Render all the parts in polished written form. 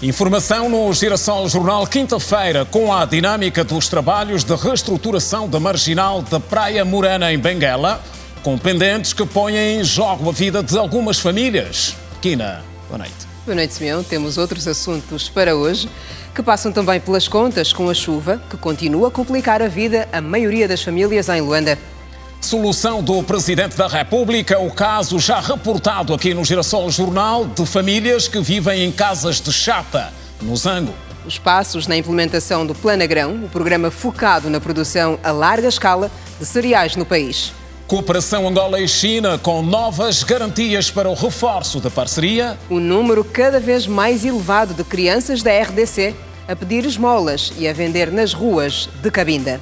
Informação no Girassol Jornal, quinta-feira, com a dinâmica dos trabalhos de reestruturação da marginal da Praia Morena, em Benguela, com pendentes que põem em jogo a vida de algumas famílias. Quina, boa noite. Boa noite, Simeão. Temos outros assuntos para hoje, que passam também pelas contas com a chuva, que continua a complicar a vida a maioria das famílias em Luanda. Solução do Presidente da República, o caso já reportado aqui no Girassol Jornal de famílias que vivem em casas de chapa, no Zango. Os passos na implementação do Plano Agrão, o programa focado na produção a larga escala de cereais no país. Cooperação Angola e China com novas garantias para o reforço da parceria. O número cada vez mais elevado de crianças da RDC a pedir esmolas e a vender nas ruas de Cabinda.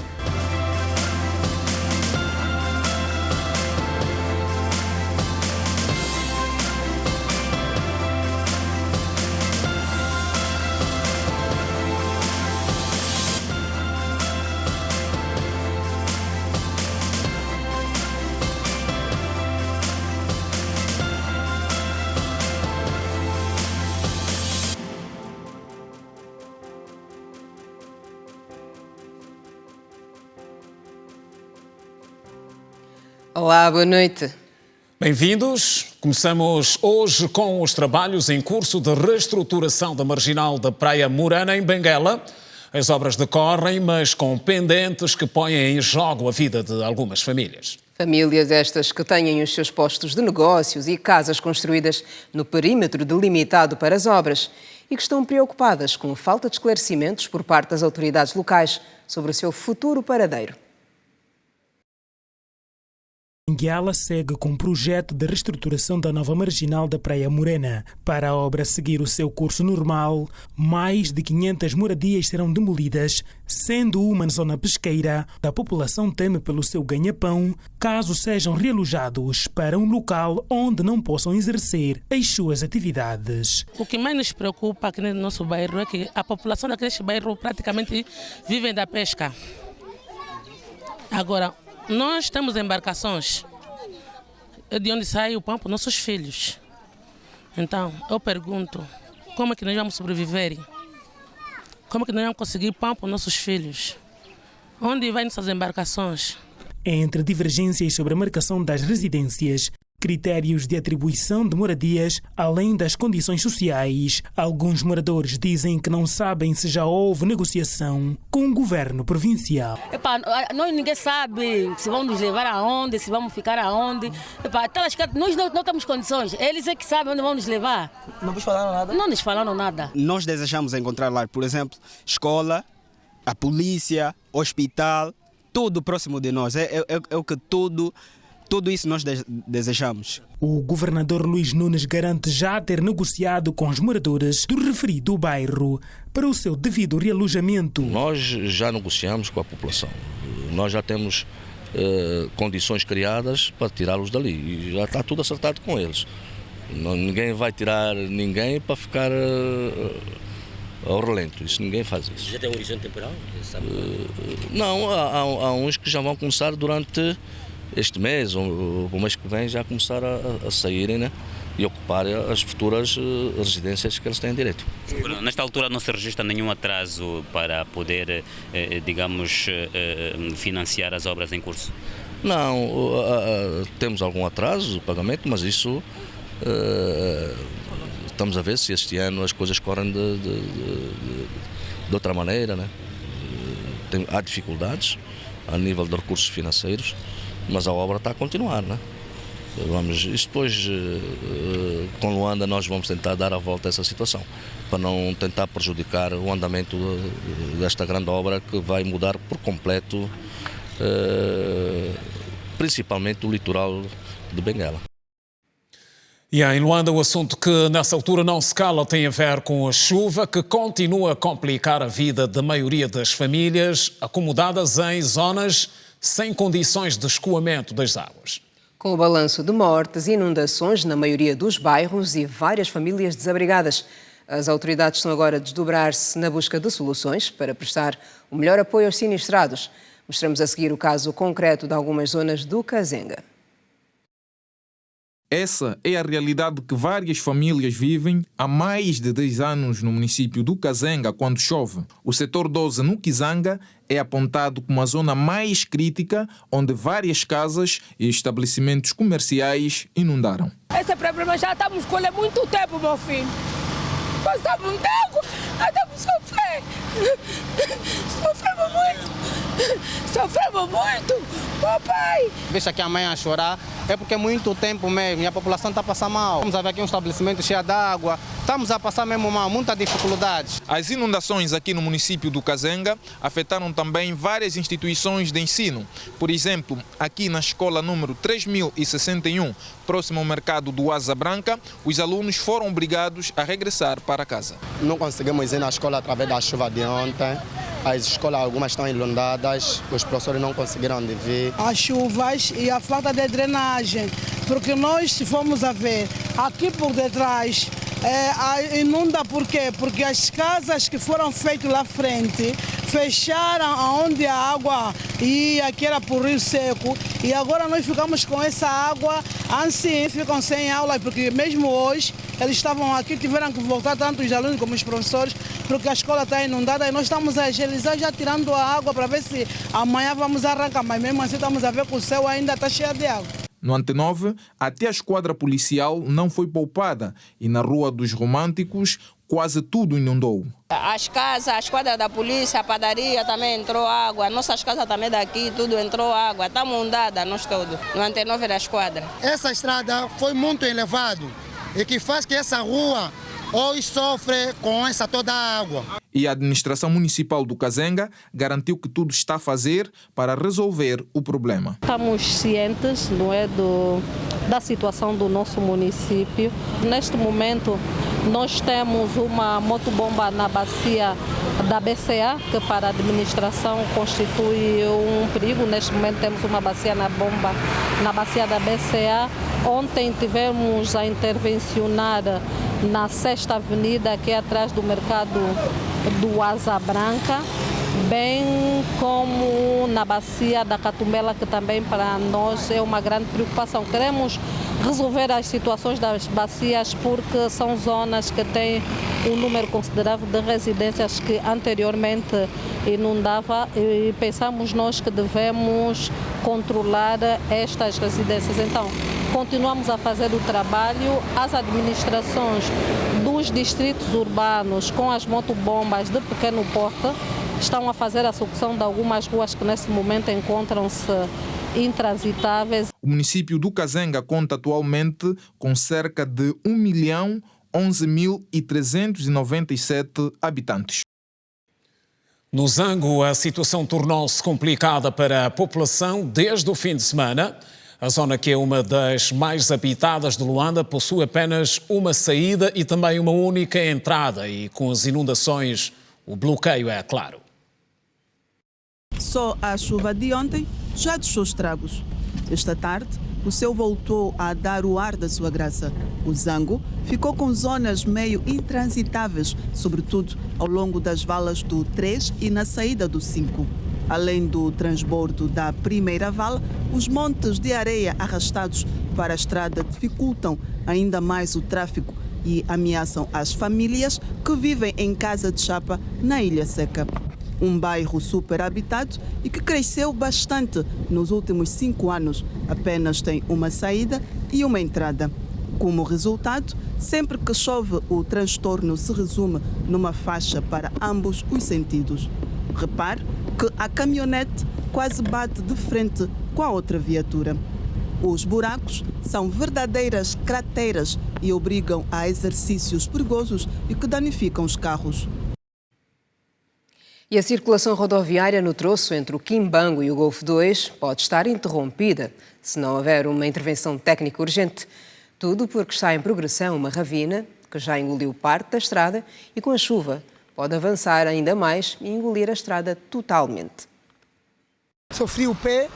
Olá, boa noite. Bem-vindos. Começamos hoje com os trabalhos em curso de reestruturação da marginal da Praia Morena, em Benguela. As obras decorrem, mas com pendentes que põem em jogo a vida de algumas famílias. Famílias estas que têm os seus postos de negócios e casas construídas no perímetro delimitado para as obras e que estão preocupadas com a falta de esclarecimentos por parte das autoridades locais sobre o seu futuro paradeiro. Benguela segue com um projeto de reestruturação da nova marginal da Praia Morena. Para a obra seguir o seu curso normal, mais de 500 moradias serão demolidas, sendo uma na zona pesqueira. A população teme pelo seu ganha-pão, caso sejam realojados para um local onde não possam exercer as suas atividades. O que mais nos preocupa aqui no nosso bairro é que a população daquele bairro praticamente vive da pesca. Agora, nós temos embarcações de onde sai o pão para os nossos filhos. Então, eu pergunto, como é que nós vamos sobreviver? Como é que nós vamos conseguir pão para os nossos filhos? Onde vai nossas embarcações? Entre divergências sobre a marcação das residências, critérios de atribuição de moradias, além das condições sociais, alguns moradores dizem que não sabem se já houve negociação com o governo provincial. Nós ninguém sabe se vão nos levar aonde, se vamos ficar aonde. Nós não temos condições, eles é que sabem onde vão nos levar. Não vos falaram nada? Não nos falaram nada. Nós desejamos encontrar lá, por exemplo, escola, a polícia, hospital, tudo próximo de nós. É o que tudo isso nós desejamos. O governador Luís Nunes garante já ter negociado com os moradores do referido bairro para o seu devido realojamento. Nós já negociamos com a população. Nós já temos condições criadas para tirá-los dali. E já está tudo acertado com eles. Ninguém vai tirar ninguém para ficar ao relento. Isso ninguém faz isso. Já tem um horizonte temporal? Não, há uns que já vão começar durante este mês ou o mês que vem já começar a saírem, né, e ocupar as futuras residências que eles têm direito. Nesta altura não se registra nenhum atraso para poder, digamos, financiar as obras em curso? Não, temos algum atraso de pagamento, mas isso estamos a ver se este ano as coisas correm de outra maneira, né? Há dificuldades a nível de recursos financeiros, mas a obra está a continuar, né? Isso depois, com Luanda, nós vamos tentar dar a volta a essa situação, para não tentar prejudicar o andamento desta grande obra que vai mudar por completo, principalmente o litoral de Benguela. E em Luanda, o assunto que nessa altura não se cala tem a ver com a chuva, que continua a complicar a vida da maioria das famílias acomodadas em zonas sem condições de escoamento das águas. Com o balanço de mortes e inundações na maioria dos bairros e várias famílias desabrigadas, as autoridades estão agora a desdobrar-se na busca de soluções para prestar o melhor apoio aos sinistrados. Mostramos a seguir o caso concreto de algumas zonas do Kazenga. Essa é a realidade que várias famílias vivem há mais de 10 anos no município do Kazenga quando chove. O setor 12 no Kizanga é apontado como a zona mais crítica, onde várias casas e estabelecimentos comerciais inundaram. Esse problema já estamos com ele há muito tempo, meu filho. Passamos um tempo, nós estamos sofrendo. Sofremos muito. Papai! Deixa aqui a mãe a chorar, é porque é muito tempo mesmo e a população está a passar mal. Vamos ver aqui um estabelecimento cheio de água, estamos a passar mesmo mal, muitas dificuldades. As inundações aqui no município do Kazenga afetaram também várias instituições de ensino. Por exemplo, aqui na escola número 3061, próximo ao mercado do Asa Branca, os alunos foram obrigados a regressar para casa. Não conseguimos ir na escola através da chuva de ontem. As escolas, algumas estão inundadas, os professores não conseguiram vir. As chuvas e a falta de drenagem, porque nós, se formos a ver, aqui por detrás, inunda por quê? Porque as casas que foram feitas lá frente fecharam onde a água ia, que era por Rio Seco, e agora nós ficamos com essa água, assim, ficam sem aula, porque mesmo hoje eles estavam aqui, tiveram que voltar, tanto os alunos como os professores, porque a escola está inundada e nós estamos a agilizar, já tirando a água para ver se amanhã vamos arrancar, mas mesmo assim estamos a ver que o céu ainda está cheio de água. No Antenove, até a esquadra policial não foi poupada e na Rua dos Românticos quase tudo inundou. As casas, a esquadra da polícia, a padaria também entrou água, nossas casas também daqui, tudo entrou água, está inundada nós todos, no Antenove da esquadra. Essa estrada foi muito elevada e que faz que essa rua hoje sofre com essa toda a água. E a administração municipal do Kazenga garantiu que tudo está a fazer para resolver o problema. Estamos cientes, não é, da situação do nosso município. Neste momento, nós temos uma motobomba na bacia da BCA, que para a administração constitui um perigo. Neste momento temos uma bacia na bacia da BCA. Ontem tivemos a intervencionar na 6ª Avenida, que é atrás do mercado do Asa Branca, bem como na bacia da Catumbela, que também para nós é uma grande preocupação. Queremos resolver as situações das bacias porque são zonas que têm um número considerável de residências que anteriormente inundava e pensamos nós que devemos controlar estas residências. Então, continuamos a fazer o trabalho, as administrações dos distritos urbanos com as motobombas de pequeno porte estão a fazer a sucção de algumas ruas que nesse momento encontram-se intransitáveis. O município do Kazenga conta atualmente com cerca de 1.011.397 habitantes. No Zango, a situação tornou-se complicada para a população desde o fim de semana. A zona, que é uma das mais habitadas de Luanda, possui apenas uma saída e também uma única entrada. E com as inundações, o bloqueio é claro. Só a chuva de ontem já deixou estragos. Esta tarde, o céu voltou a dar o ar da sua graça. O Zango ficou com zonas meio intransitáveis, sobretudo ao longo das valas do 3 e na saída do 5. Além do transbordo da primeira vala, os montes de areia arrastados para a estrada dificultam ainda mais o tráfego e ameaçam as famílias que vivem em casa de chapa na Ilha Seca. Um bairro superhabitado e que cresceu bastante nos últimos 5 anos, apenas tem uma saída e uma entrada. Como resultado, sempre que chove, o transtorno se resume numa faixa para ambos os sentidos. Repare que a caminhonete quase bate de frente com a outra viatura. Os buracos são verdadeiras crateras e obrigam a exercícios perigosos e que danificam os carros. E a circulação rodoviária no troço entre o Quimbango e o Golfo 2 pode estar interrompida se não houver uma intervenção técnica urgente. Tudo porque está em progressão uma ravina que já engoliu parte da estrada e com a chuva pode avançar ainda mais e engolir a estrada totalmente. Sofri o pé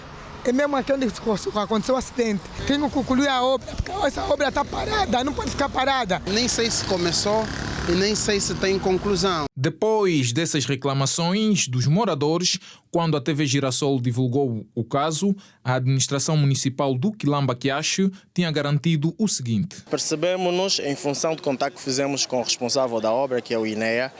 e mesmo aqui onde aconteceu o acidente, tenho que concluir a obra, porque essa obra está parada, não pode ficar parada. Nem sei se começou e nem sei se tem conclusão. Depois dessas reclamações dos moradores, quando a TV Girassol divulgou o caso, a administração municipal do Quilamba Quiacho tinha garantido o seguinte. Percebemos-nos, em função do contato que fizemos com o responsável da obra, que é o INEA,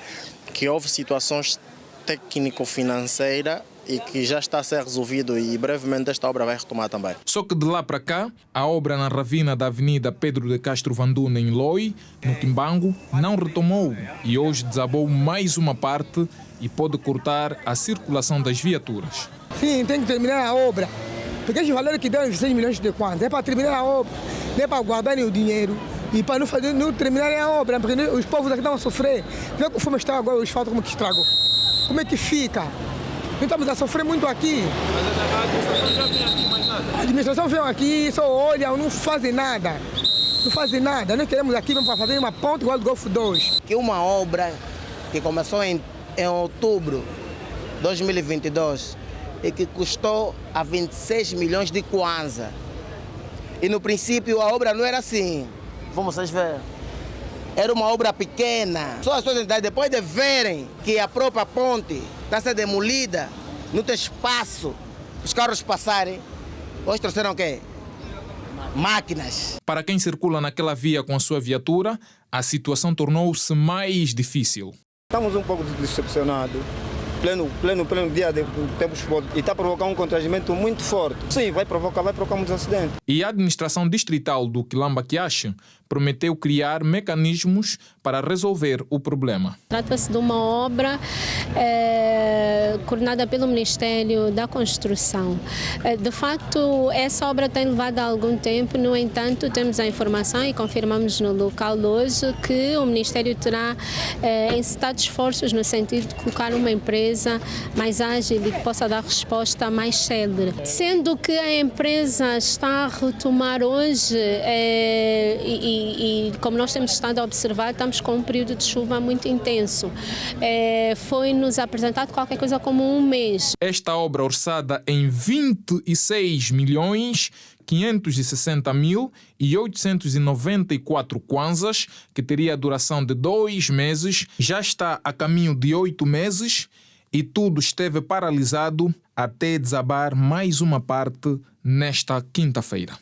que houve situações técnico-financeiras e que já está a ser resolvido e brevemente esta obra vai retomar também. Só que de lá para cá, a obra na ravina da Avenida Pedro de Castro Vanduna, em Loi, no Quimbango, não retomou e hoje desabou mais uma parte e pode cortar a circulação das viaturas. Sim, tem que terminar a obra, porque esse valor que deu 26 milhões de quantos é para terminar a obra, não é para guardarem o dinheiro e para não terminarem a obra, porque os povos aqui estão a sofrer. Vê como está agora o asfalto, como que estragou, como é que fica. Nós estamos a sofrer muito aqui. Mas a administração já vem aqui, mais nada? A administração vem aqui, só olham, não fazem nada. Não fazem nada. Nós queremos aqui para fazer uma ponte igual do Golfo 2. Que uma obra que começou em outubro de 2022 e que custou a 26 milhões de kwanza. E no princípio a obra não era assim. Vamos vocês ver. Era uma obra pequena. Só as pessoas depois de verem que a própria ponte está a ser demolida, não tem espaço para os carros passarem, hoje trouxeram o quê? Máquinas. Para quem circula naquela via com a sua viatura, a situação tornou-se mais difícil. Estamos um pouco decepcionados. Pleno dia de tempo chuvoso e está a provocar um constrangimento muito forte. Sim, vai provocar muitos acidentes. E a administração distrital do Quilamba Quiacho prometeu criar mecanismos para resolver o problema. Trata-se de uma obra coordenada pelo Ministério da Construção. De facto, essa obra tem levado algum tempo, no entanto, temos a informação e confirmamos no local hoje que o Ministério terá encetado esforços no sentido de colocar uma empresa mais ágil e que possa dar resposta mais célere. Sendo que a empresa está a retomar hoje e como nós temos estado a observar, estamos com um período de chuva muito intenso. Foi-nos apresentado qualquer coisa como um mês. Esta obra orçada em 26.560.894 kwanzas, que teria a duração de 2 meses, já está a caminho de 8 meses e tudo esteve paralisado até desabar mais uma parte nesta quinta-feira.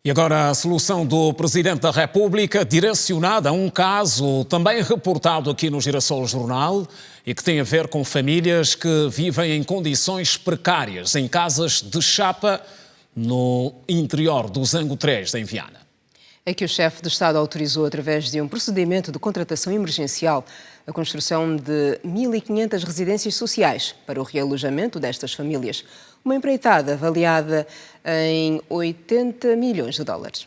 E agora a solução do Presidente da República, direcionada a um caso também reportado aqui no Girassol Jornal e que tem a ver com famílias que vivem em condições precárias, em casas de chapa no interior do Zango 3, em Viana. É que o chefe de Estado autorizou, através de um procedimento de contratação emergencial, a construção de 1.500 residências sociais para o realojamento destas famílias. Uma empreitada avaliada em 80 milhões de dólares.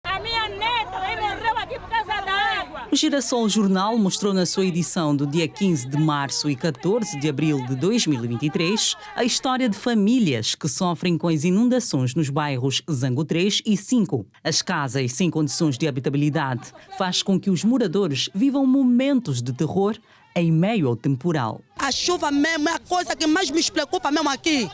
A minha neta morreu aqui por causa da água. O Girassol Jornal mostrou na sua edição do dia 15 de março e 14 de abril de 2023 a história de famílias que sofrem com as inundações nos bairros Zango 3 e 5. As casas sem condições de habitabilidade faz com que os moradores vivam momentos de terror em meio ao temporal. A chuva mesmo é a coisa que mais me preocupa mesmo aqui.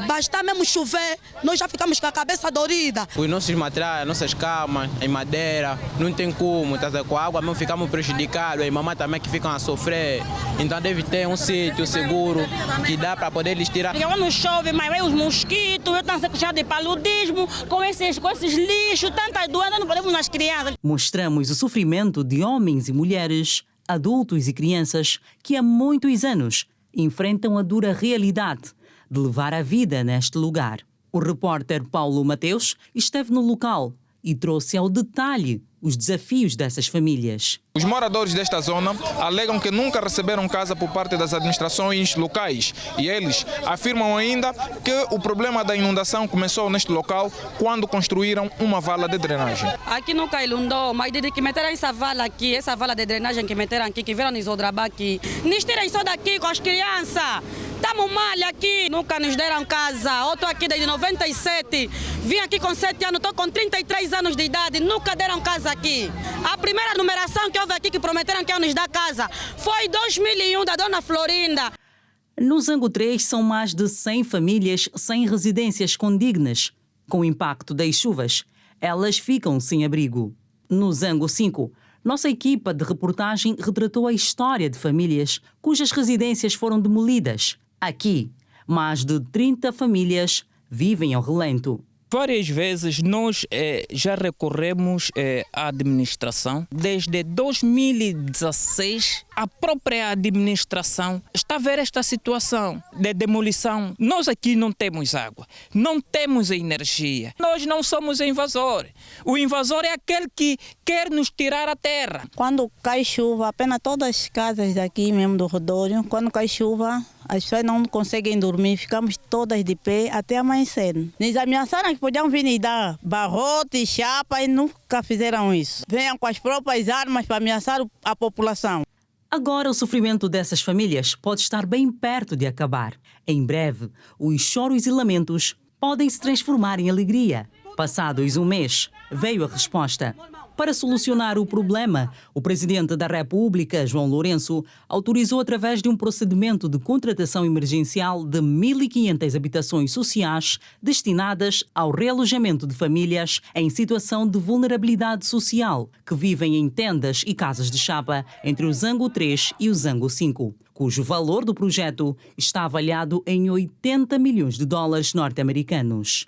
Basta mesmo chover, nós já ficamos com a cabeça dorida. Os nossos materiais, as nossas camas, em madeira, não tem como, com a água mesmo ficamos prejudicados, e mamãe também que ficam a sofrer. Então deve ter um sítio seguro que dá para poder lhes tirar. Porque quando chove, mas vai os mosquitos, eu estou cheio de paludismo, com esses lixos, tantas doenças, não podemos nas crianças. Mostramos o sofrimento de homens e mulheres, adultos e crianças que há muitos anos enfrentam a dura realidade de levar a vida neste lugar. O repórter Paulo Mateus esteve no local e trouxe ao detalhe os desafios dessas famílias. Os moradores desta zona alegam que nunca receberam casa por parte das administrações locais e eles afirmam ainda que o problema da inundação começou neste local quando construíram uma vala de drenagem. Aqui nunca inundou, mas desde que meteram essa vala aqui, essa vala de drenagem que meteram aqui, que viram nos Odrabá aqui, nos tiram só daqui com as crianças. Estamos mal aqui, nunca nos deram casa. Eu estou aqui desde 97, vim aqui com 7 anos, estou com 33 anos de idade, nunca deram casa aqui. A primeira numeração que houve aqui que prometeram que iam nos dar casa foi em 2001 da dona Florinda. No Zango 3 são mais de 100 famílias sem residências condignas. Com o impacto das chuvas, elas ficam sem abrigo. No Zango 5, Nossa equipa de reportagem retratou a história de famílias cujas residências foram demolidas. Aqui, mais de 30 famílias vivem ao relento. Várias vezes nós já recorremos à administração. Desde 2016, a própria administração está a ver esta situação de demolição. Nós aqui não temos água, não temos energia. Nós não somos invasores. O invasor é aquele que quer nos tirar a terra. Quando cai chuva, apenas todas as casas daqui mesmo do Rodório, quando cai chuva, as pessoas não conseguem dormir, ficamos todas de pé até amanhecer. Nos ameaçaram que podiam vir e dar barrote, chapa e nunca fizeram isso. Venham com as próprias armas para ameaçar a população. Agora o sofrimento dessas famílias pode estar bem perto de acabar. Em breve, os choros e lamentos podem se transformar em alegria. Passados um mês, veio a resposta. Para solucionar o problema, o Presidente da República, João Lourenço, autorizou através de um procedimento de contratação emergencial de 1.500 habitações sociais destinadas ao realojamento de famílias em situação de vulnerabilidade social, que vivem em tendas e casas de chapa entre o Zango 3 e o Zango 5, cujo valor do projeto está avaliado em 80 milhões de dólares norte-americanos.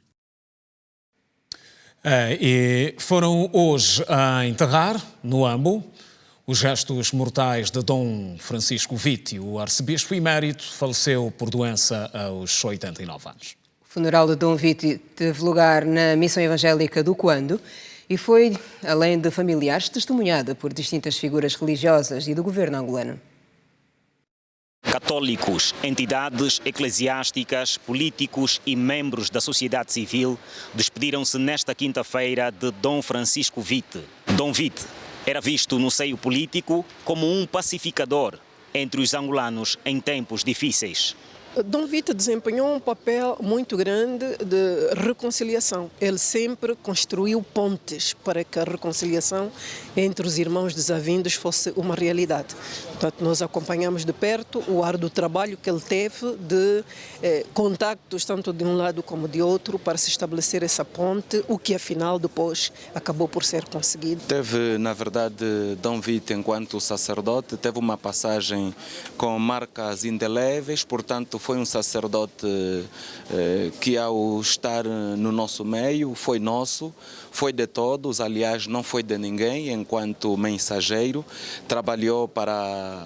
E foram hoje a enterrar, no Ambo, os restos mortais de Dom Francisco Witte. O arcebispo emérito faleceu por doença aos 89 anos. O funeral de Dom Witte teve lugar na Missão Evangélica do Cuando e foi, além de familiares, testemunhada por distintas figuras religiosas e do governo angolano. Católicos, entidades eclesiásticas, políticos e membros da sociedade civil despediram-se nesta quinta-feira de Dom Francisco Witte. Dom Witte era visto no seio político como um pacificador entre os angolanos em tempos difíceis. Dom Witte desempenhou um papel muito grande de reconciliação. Ele sempre construiu pontes para que a reconciliação entre os irmãos desavindos fosse uma realidade. Portanto, nós acompanhamos de perto o árduo trabalho que ele teve de contactos tanto de um lado como de outro para se estabelecer essa ponte, o que afinal depois acabou por ser conseguido. Teve, na verdade, Dom Witte, enquanto sacerdote, teve uma passagem com marcas indeléveis, portanto foi um sacerdote que ao estar no nosso meio foi nosso, foi de todos, aliás não foi de ninguém, enquanto mensageiro, trabalhou para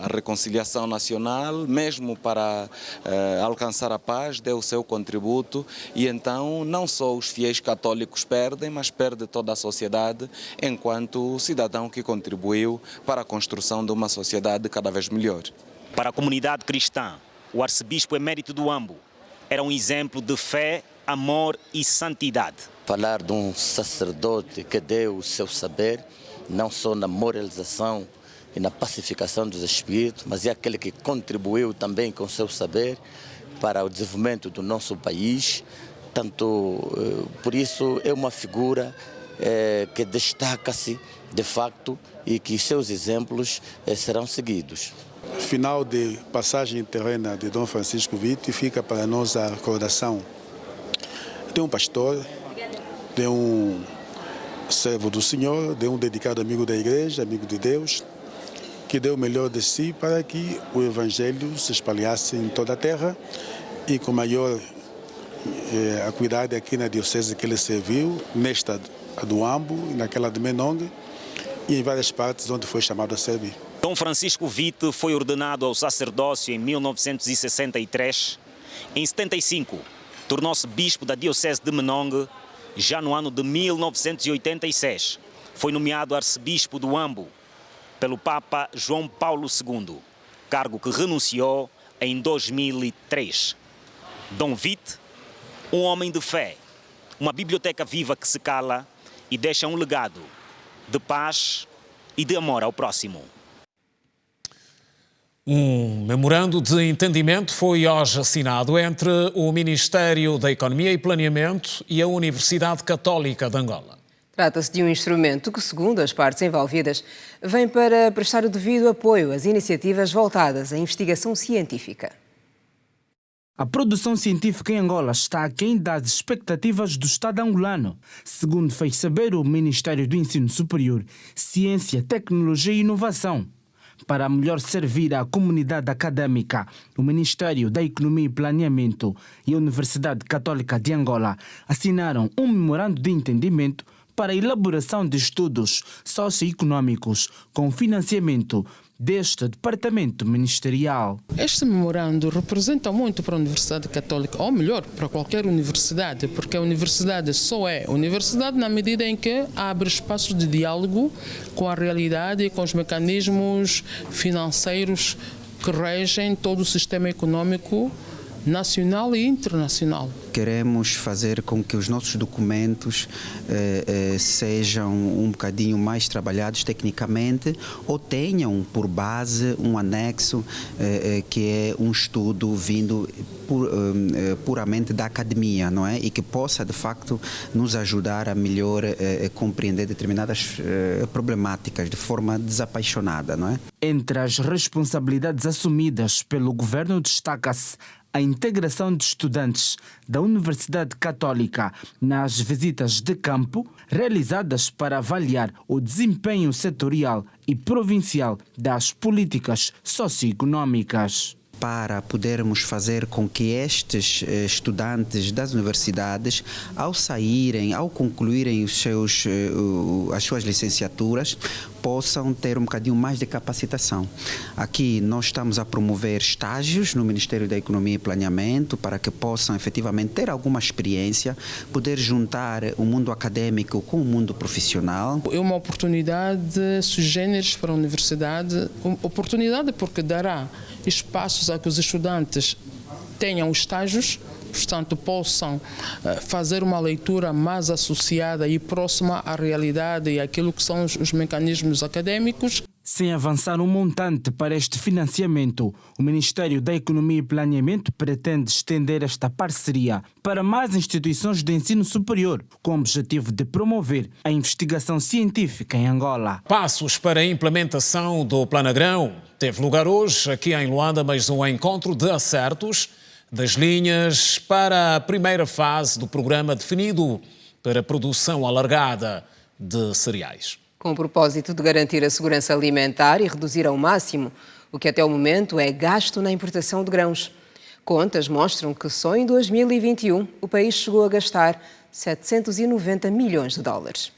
a reconciliação nacional, mesmo para alcançar a paz, deu o seu contributo e então não só os fiéis católicos perdem, mas perde toda a sociedade enquanto cidadão que contribuiu para a construção de uma sociedade cada vez melhor. Para a comunidade cristã, o arcebispo emérito do Ambo era um exemplo de fé, amor e santidade. Falar de um sacerdote que deu o seu saber, não só na moralização e na pacificação dos espíritos, mas é aquele que contribuiu também com o seu saber para o desenvolvimento do nosso país. Tanto, por isso, é uma figura que destaca-se de facto e que seus exemplos serão seguidos. Final de passagem terrena de Dom Francisco Witte fica para nós a recordação de um pastor, de um servo do Senhor, de um dedicado amigo da igreja, amigo de Deus, que deu o melhor de si para que o Evangelho se espalhasse em toda a terra e com maior acuidade aqui na diocese que ele serviu, nesta do Ambo, naquela de Menongue e em várias partes onde foi chamado a servir. Dom Francisco Witte foi ordenado ao sacerdócio em 1963. Em 75, tornou-se bispo da diocese de Menongue. Já no ano de 1986, foi nomeado arcebispo do Ambo pelo Papa João Paulo II, cargo que renunciou em 2003. Dom Witte, um homem de fé, uma biblioteca viva que se cala e deixa um legado de paz e de amor ao próximo. Um memorando de entendimento foi hoje assinado entre o Ministério da Economia e Planeamento e a Universidade Católica de Angola. Trata-se de um instrumento que, segundo as partes envolvidas, vem para prestar o devido apoio às iniciativas voltadas à investigação científica. A produção científica em Angola está aquém das expectativas do Estado angolano, segundo fez saber o Ministério do Ensino Superior, Ciência, Tecnologia e Inovação. Para melhor servir à comunidade académica, o Ministério da Economia e Planeamento e a Universidade Católica de Angola assinaram um memorando de entendimento para a elaboração de estudos socioeconômicos com financiamento deste departamento ministerial. Este memorando representa muito para a Universidade Católica, ou melhor, para qualquer universidade, porque a universidade só é universidade na medida em que abre espaços de diálogo com a realidade e com os mecanismos financeiros que regem todo o sistema econômico nacional e internacional. Queremos fazer com que os nossos documentos sejam um bocadinho mais trabalhados tecnicamente ou tenham por base um anexo que é um estudo vindo puramente da academia, não é? E que possa, de facto, nos ajudar a melhor compreender determinadas problemáticas de forma desapaixonada, não é? Entre as responsabilidades assumidas pelo governo destaca-se a integração de estudantes da Universidade Católica nas visitas de campo realizadas para avaliar o desempenho setorial e provincial das políticas socioeconômicas. Para podermos fazer com que estes estudantes das universidades, ao saírem, ao concluírem as suas licenciaturas, possam ter um bocadinho mais de capacitação. Aqui nós estamos a promover estágios no Ministério da Economia e Planeamento para que possam efetivamente ter alguma experiência, poder juntar o mundo acadêmico com o mundo profissional. É uma oportunidade sui generis para a universidade, oportunidade porque dará espaços a que os estudantes tenham estágios, portanto possam fazer uma leitura mais associada e próxima à realidade e àquilo que são os mecanismos acadêmicos. Sem avançar um montante para este financiamento, o Ministério da Economia e Planeamento pretende estender esta parceria para mais instituições de ensino superior, com o objetivo de promover a investigação científica em Angola. Passos para a implementação do Planagrão. Teve lugar hoje, aqui em Luanda, mais um encontro de acertos das linhas para a primeira fase do programa definido para a produção alargada de cereais. Com o propósito de garantir a segurança alimentar e reduzir ao máximo o que até o momento é gasto na importação de grãos. Contas mostram que só em 2021 o país chegou a gastar 790 milhões de dólares.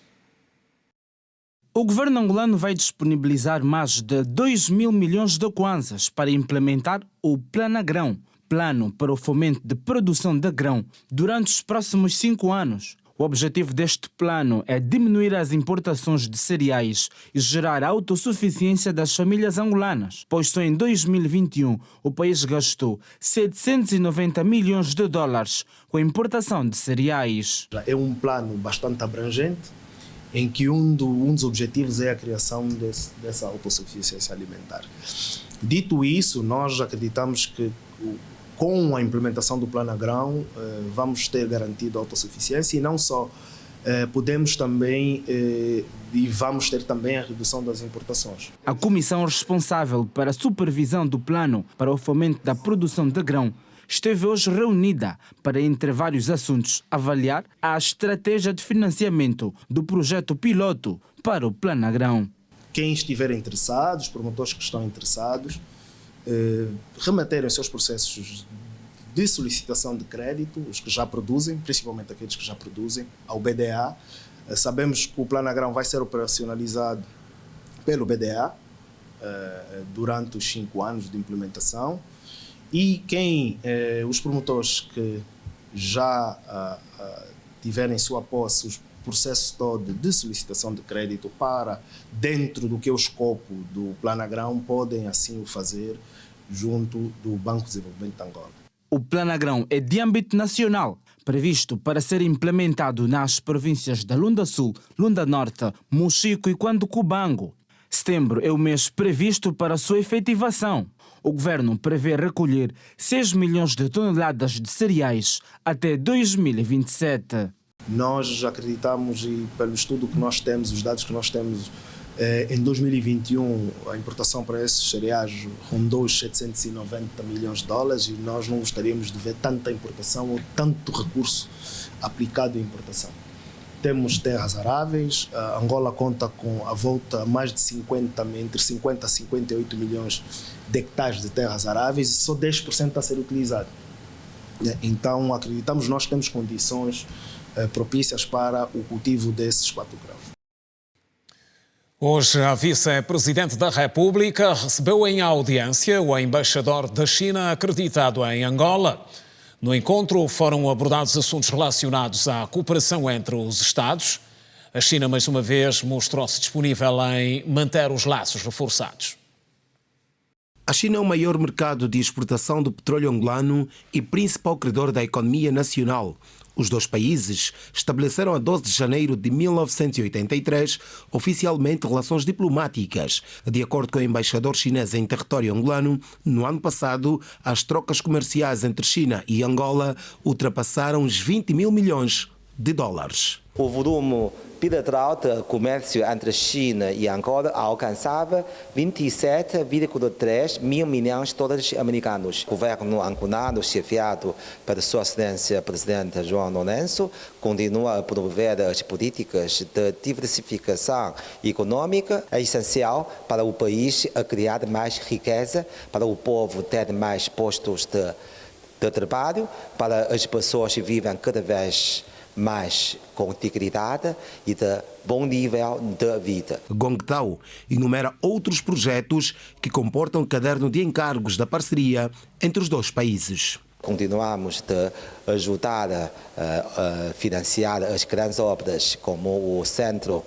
O governo angolano vai disponibilizar mais de 2 mil milhões de kwanzas para implementar o Planagrão, plano para o fomento de produção de grão, durante os próximos 5 anos. O objetivo deste plano é diminuir as importações de cereais e gerar a autossuficiência das famílias angolanas, pois só em 2021 o país gastou 790 milhões de dólares com a importação de cereais. É um plano bastante abrangente, em que um dos objetivos é a criação dessa autossuficiência alimentar. Dito isso, nós acreditamos que com a implementação do Planagrão vamos ter garantido a autossuficiência e não só, podemos também e vamos ter também a redução das importações. A comissão responsável para a supervisão do plano para o fomento da produção de grão esteve hoje reunida para, entre vários assuntos, avaliar a estratégia de financiamento do projeto piloto para o Planagrão. Quem estiver interessado, os promotores que estão interessados, remeterem os seus processos de solicitação de crédito, os que já produzem, principalmente aqueles que já produzem, ao BDA. Sabemos que o Planagrão vai ser operacionalizado pelo BDA durante os 5 anos de implementação e os promotores que já tiverem em sua posse os processos todo de solicitação de crédito para dentro do que é o escopo do Planagrão podem assim o fazer junto do Banco de Desenvolvimento de Angola. O Planagrão é de âmbito nacional, previsto para ser implementado nas províncias da Lunda Sul, Lunda Norte, Mochico e Quandocubango. Setembro é o mês previsto para a sua efetivação. O governo prevê recolher 6 milhões de toneladas de cereais até 2027. Nós acreditamos, e pelo estudo que nós temos, os dados que nós temos Em 2021, a importação para esses cereais rondou os 790 milhões de dólares e nós não gostaríamos de ver tanta importação ou tanto recurso aplicado em importação. Temos terras aráveis, a Angola conta com a volta a mais de entre 50 a 58 milhões de hectares de terras aráveis e só 10% está a ser utilizado. Então, acreditamos nós que temos condições propícias para o cultivo desses 4 grãos. Hoje, a vice-presidente da República recebeu em audiência o embaixador da China acreditado em Angola. No encontro foram abordados assuntos relacionados à cooperação entre os Estados. A China, mais uma vez, mostrou-se disponível em manter os laços reforçados. A China é o maior mercado de exportação do petróleo angolano e principal credor da economia nacional. Os dois países estabeleceram a 12 de janeiro de 1983 oficialmente relações diplomáticas. De acordo com o embaixador chinês em território angolano, no ano passado, as trocas comerciais entre China e Angola ultrapassaram os 20 mil milhões de dólares. O volume bilateral de comércio entre China e Angola alcançava 27,3 mil milhões de dólares americanos. O governo angolano, chefiado pela Sua Excelência Presidente João Lourenço, continua a promover as políticas de diversificação econômica. É essencial para o país a criar mais riqueza, para o povo ter mais postos de trabalho, para as pessoas que vivem cada vez mais com dignidade e de bom nível de vida. Guangdao enumera outros projetos que comportam o caderno de encargos da parceria entre os dois países. Continuamos a ajudar a financiar as grandes obras, como o Centro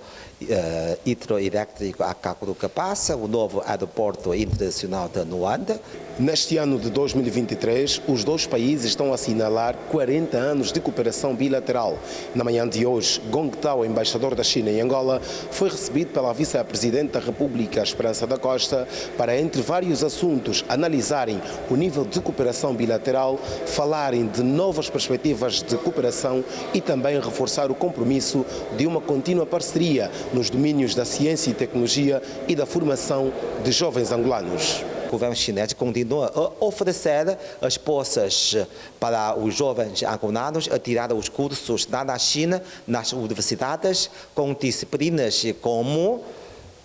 Hidroelétrico Acacuru-Capassa, o novo Aeroporto Internacional de Luanda. Neste ano de 2023, os dois países estão a assinalar 40 anos de cooperação bilateral. Na manhã de hoje, Gong Tao, embaixador da China em Angola, foi recebido pela vice-presidente da República, Esperança da Costa, para, entre vários assuntos, analisarem o nível de cooperação bilateral, falarem de novas perspectivas de cooperação e também reforçar o compromisso de uma contínua parceria nos domínios da ciência e tecnologia e da formação de jovens angolanos. O governo chinês continua a oferecer as bolsas para os jovens angolanos a tirar os cursos na China, nas universidades, com disciplinas como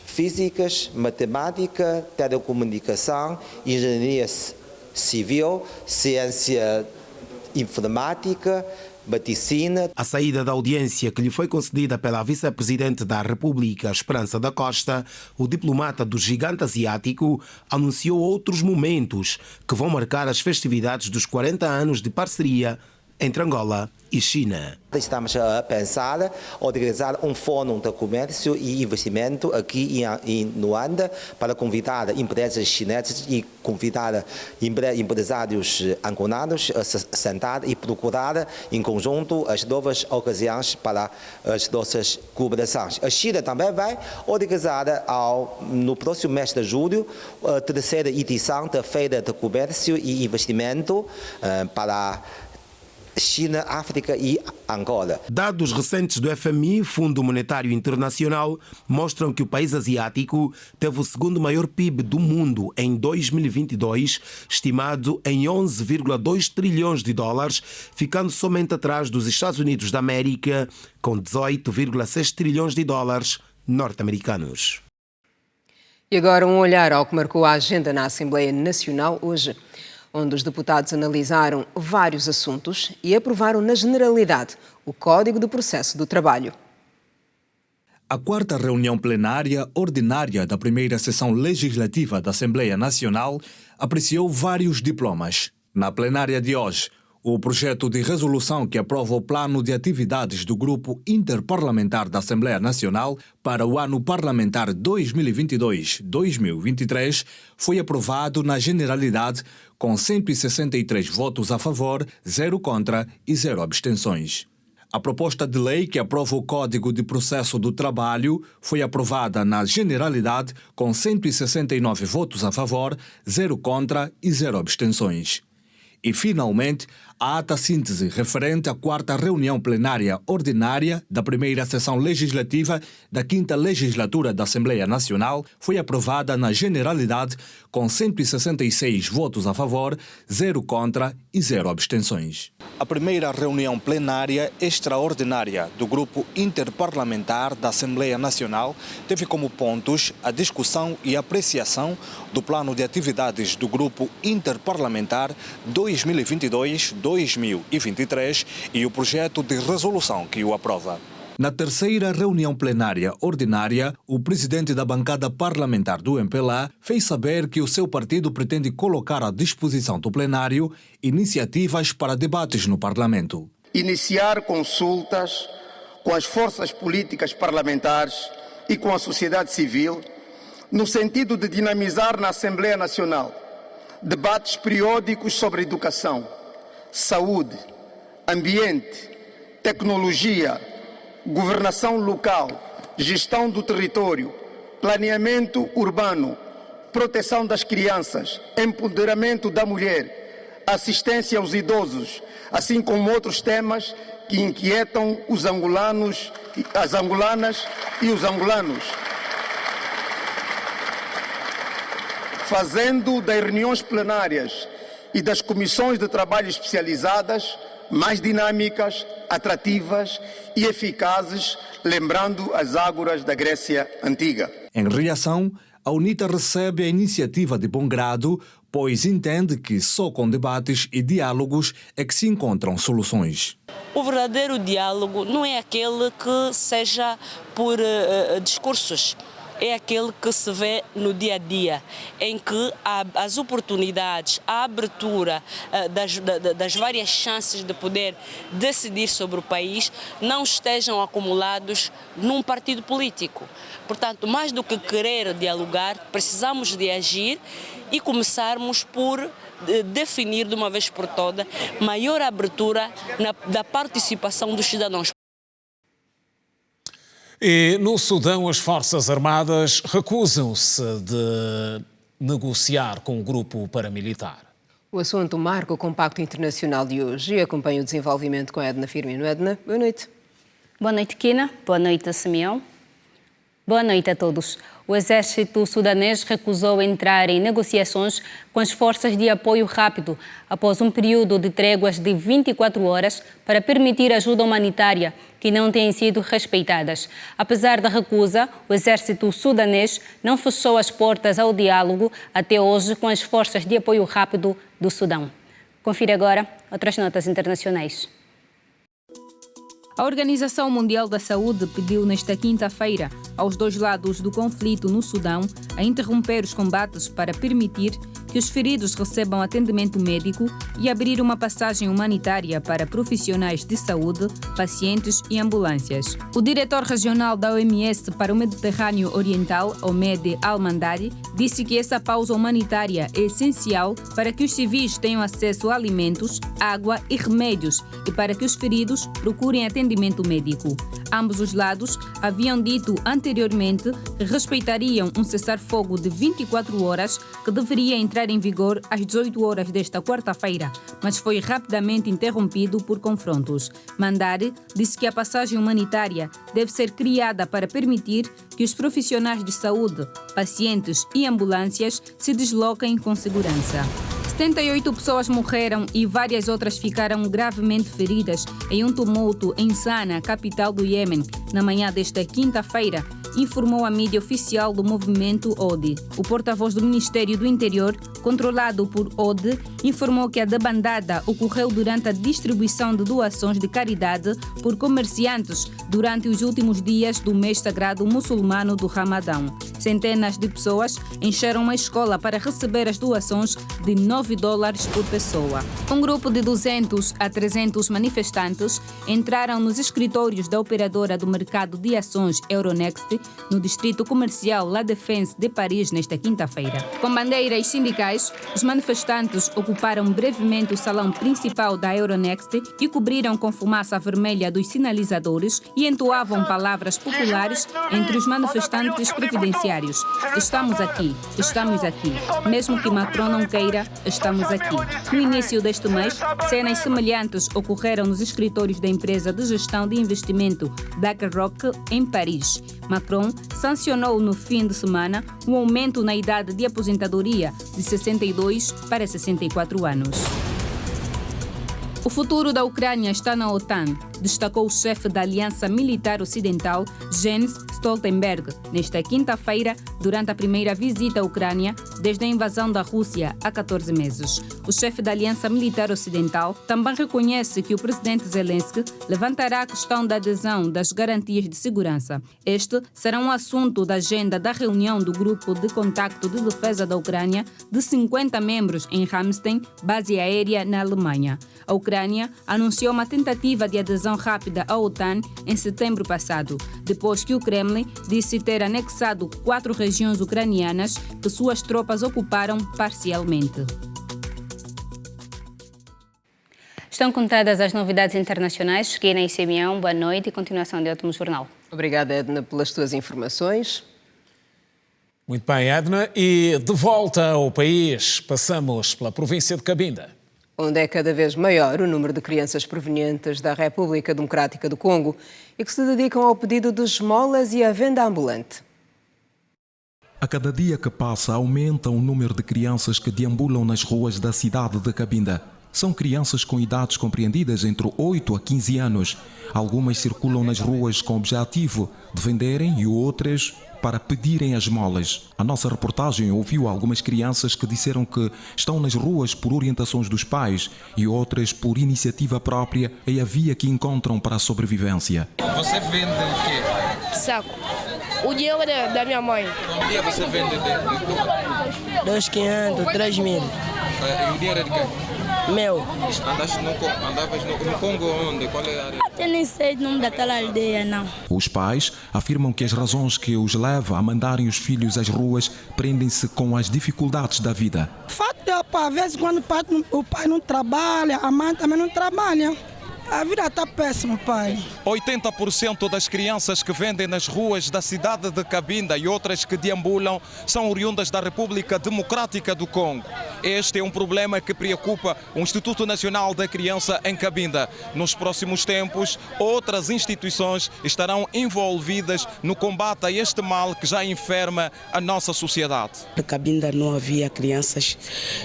físicas, matemática, telecomunicação, engenharia civil, ciência informática, medicina. A saída da audiência que lhe foi concedida pela vice-presidente da República, Esperança da Costa, o diplomata do gigante asiático anunciou outros momentos que vão marcar as festividades dos 40 anos de parceria entre Angola e China. Estamos a pensar organizar um fórum de comércio e investimento aqui em Luanda para convidar empresas chinesas e convidar empresários angolanos a se sentar e procurar em conjunto as novas ocasiões para as nossas cooperações. A China também vai organizar no próximo mês de julho a terceira edição da Feira de Comércio e Investimento para China, África e Angola. Dados recentes do FMI, Fundo Monetário Internacional, mostram que o país asiático teve o segundo maior PIB do mundo em 2022, estimado em 11,2 trilhões de dólares, ficando somente atrás dos Estados Unidos da América, com 18,6 trilhões de dólares norte-americanos. E agora um olhar ao que marcou a agenda na Assembleia Nacional hoje, onde os deputados analisaram vários assuntos e aprovaram na generalidade o Código do Processo do Trabalho. A quarta reunião plenária ordinária da primeira sessão legislativa da Assembleia Nacional apreciou vários diplomas. Na plenária de hoje, o projeto de resolução que aprova o plano de atividades do Grupo Interparlamentar da Assembleia Nacional para o ano parlamentar 2022-2023 foi aprovado na generalidade com 163 votos a favor, 0 contra e 0 abstenções. A proposta de lei que aprova o Código de Processo do Trabalho foi aprovada na generalidade com 169 votos a favor, 0 contra e 0 abstenções. E, finalmente, a ata síntese referente à 4ª reunião plenária ordinária da primeira sessão legislativa da 5ª legislatura da Assembleia Nacional foi aprovada na generalidade com 166 votos a favor, 0 contra e 0 abstenções. A primeira reunião plenária extraordinária do Grupo Interparlamentar da Assembleia Nacional teve como pontos a discussão e apreciação do plano de atividades do Grupo Interparlamentar 2022-2023 e o projeto de resolução que o aprova. Na terceira reunião plenária ordinária, o presidente da bancada parlamentar do MPLA fez saber que o seu partido pretende colocar à disposição do plenário iniciativas para debates no Parlamento. Iniciar consultas com as forças políticas parlamentares e com a sociedade civil, no sentido de dinamizar na Assembleia Nacional debates periódicos sobre educação, saúde, ambiente, tecnologia, governação local, gestão do território, planeamento urbano, proteção das crianças, empoderamento da mulher, assistência aos idosos, assim como outros temas que inquietam os angolanos, as angolanas e os angolanos, fazendo das reuniões plenárias e das comissões de trabalho especializadas mais dinâmicas, atrativas e eficazes, lembrando as ágoras da Grécia Antiga. Em reação, a UNITA recebe a iniciativa de bom grado, pois entende que só com debates e diálogos é que se encontram soluções. O verdadeiro diálogo não é aquele que seja por discursos. É aquele que se vê no dia a dia, em que as oportunidades, a abertura das várias chances de poder decidir sobre o país não estejam acumulados num partido político. Portanto, mais do que querer dialogar, precisamos de agir e começarmos por definir de uma vez por todas maior abertura da participação dos cidadãos. E no Sudão, as Forças Armadas recusam-se de negociar com o grupo paramilitar. O assunto marca o Compacto Internacional de hoje e acompanha o desenvolvimento com Edna Firmino. Edna, boa noite. Boa noite, Kina. Boa noite, Simeão. Boa noite a todos. O exército sudanês recusou entrar em negociações com as forças de apoio rápido após um período de tréguas de 24 horas para permitir ajuda humanitária que não têm sido respeitadas. Apesar da recusa, o exército sudanês não fechou as portas ao diálogo até hoje com as forças de apoio rápido do Sudão. Confira agora outras notas internacionais. A Organização Mundial da Saúde pediu nesta quinta-feira aos dois lados do conflito no Sudão a interromper os combates para permitir que os feridos recebam atendimento médico e abrir uma passagem humanitária para profissionais de saúde, pacientes e ambulâncias. O diretor regional da OMS para o Mediterrâneo Oriental, Ahmed Al-Mandari, disse que essa pausa humanitária é essencial para que os civis tenham acesso a alimentos, água e remédios e para que os feridos procurem atendimento médico. Ambos os lados haviam dito anteriormente que respeitariam um cessar-fogo de 24 horas que deveria entrar em vigor às 18 horas desta quarta-feira, mas foi rapidamente interrompido por confrontos. Mandari disse que a passagem humanitária deve ser criada para permitir que os profissionais de saúde, pacientes e ambulâncias se desloquem com segurança. 78 pessoas morreram e várias outras ficaram gravemente feridas em um tumulto em Sana, capital do Iêmen, na manhã desta quinta-feira, informou a mídia oficial do movimento ODE. O porta-voz do Ministério do Interior, controlado por ODE, informou que a debandada ocorreu durante a distribuição de doações de caridade por comerciantes durante os últimos dias do mês sagrado muçulmano do Ramadão. Centenas de pessoas encheram uma escola para receber as doações de $9 por pessoa. Um grupo de 200 a 300 manifestantes entraram nos escritórios da operadora do mercado de ações Euronext, no distrito comercial La Défense de Paris, nesta quinta-feira. Com bandeiras sindicais, os manifestantes ocuparam brevemente o salão principal da Euronext e cobriram com fumaça vermelha dos sinalizadores e entoavam palavras populares entre os manifestantes previdenciários. diários. Estamos aqui. Mesmo que Macron não queira, estamos aqui. No início deste mês, cenas semelhantes ocorreram nos escritórios da empresa de gestão de investimento BlackRock em Paris. Macron sancionou no fim de semana um aumento na idade de aposentadoria de 62 para 64 anos. O futuro da Ucrânia está na OTAN, destacou o chefe da Aliança Militar Ocidental, Jens Stoltenberg, nesta quinta-feira, durante a primeira visita à Ucrânia desde a invasão da Rússia há 14 meses. O chefe da Aliança Militar Ocidental também reconhece que o presidente Zelensky levantará a questão da adesão das garantias de segurança. Este será um assunto da agenda da reunião do Grupo de Contacto de Defesa da Ucrânia de 50 membros em Ramstein, base aérea na Alemanha. A Ucrânia anunciou uma tentativa de adesão rápida à OTAN em setembro passado, depois que o Kremlin disse ter anexado 4 regiões ucranianas que suas tropas ocuparam parcialmente. Estão contadas as novidades internacionais. Kina e Simeão, boa noite e continuação de ótimo jornal. Obrigada, Edna, pelas tuas informações. Muito bem, Edna. E de volta ao país, passamos pela província de Cabinda, onde é cada vez maior o número de crianças provenientes da República Democrática do Congo e que se dedicam ao pedido de esmolas e à venda ambulante. A cada dia que passa, aumenta o número de crianças que deambulam nas ruas da cidade de Cabinda. São crianças com idades compreendidas entre 8 a 15 anos. Algumas circulam nas ruas com o objetivo de venderem e outras para pedirem as esmolas. A nossa reportagem ouviu algumas crianças que disseram que estão nas ruas por orientações dos pais e outras por iniciativa própria e a via que encontram para a sobrevivência. Você vende o quê? Saco. O dinheiro é da minha mãe. Um dia você vende de 2.500, 3.000. E o dinheiro é de quê? Meu. Andavas no Congo onde? Qual é a área? Eu nem sei o nome daquela aldeia, não. Os pais afirmam que as razões que os levam a mandarem os filhos às ruas prendem-se com as dificuldades da vida. O fato de, às vezes, quando o pai não trabalha, a mãe também não trabalha. A vida está péssima, pai. 80% das crianças que vendem nas ruas da cidade de Cabinda e outras que deambulam são oriundas da República Democrática do Congo. Este é um problema que preocupa o Instituto Nacional da Criança em Cabinda. Nos próximos tempos, outras instituições estarão envolvidas no combate a este mal que já enferma a nossa sociedade. Em Cabinda não havia crianças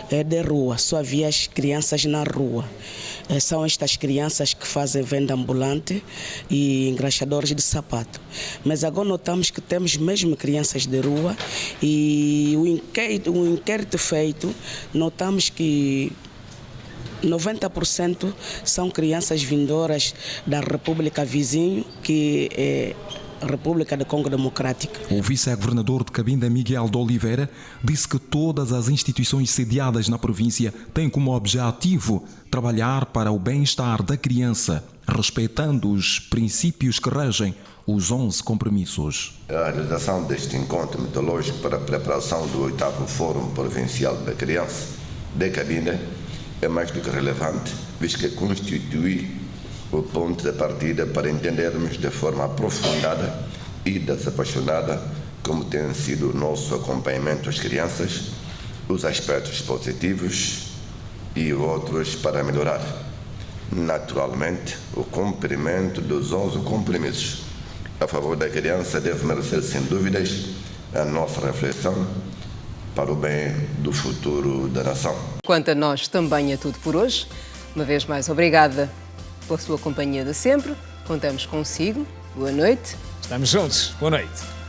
de rua, só havia as crianças na rua. São estas crianças que fazem venda ambulante e engraxadores de sapato. Mas agora notamos que temos mesmo crianças de rua e o inquérito feito, notamos que 90% são crianças vindoras da República vizinho, que é a República do Congo Democrático. O vice-governador de Cabinda, Miguel de Oliveira, disse que todas as instituições sediadas na província têm como objetivo trabalhar para o bem-estar da criança, respeitando os princípios que regem os 11 compromissos. A realização deste encontro metodológico para a preparação do 8º Fórum Provincial da Criança de Cabinda é mais do que relevante, visto que constitui o ponto de partida para entendermos de forma aprofundada e desapaixonada como tem sido o nosso acompanhamento às crianças, os aspectos positivos e outros para melhorar. Naturalmente, o cumprimento dos 11 compromissos a favor da criança deve merecer, sem dúvidas, a nossa reflexão para o bem do futuro da nação. Quanto a nós, também é tudo por hoje. Uma vez mais, obrigada pela sua companhia de sempre. Contamos consigo. Boa noite. Estamos juntos. Boa noite.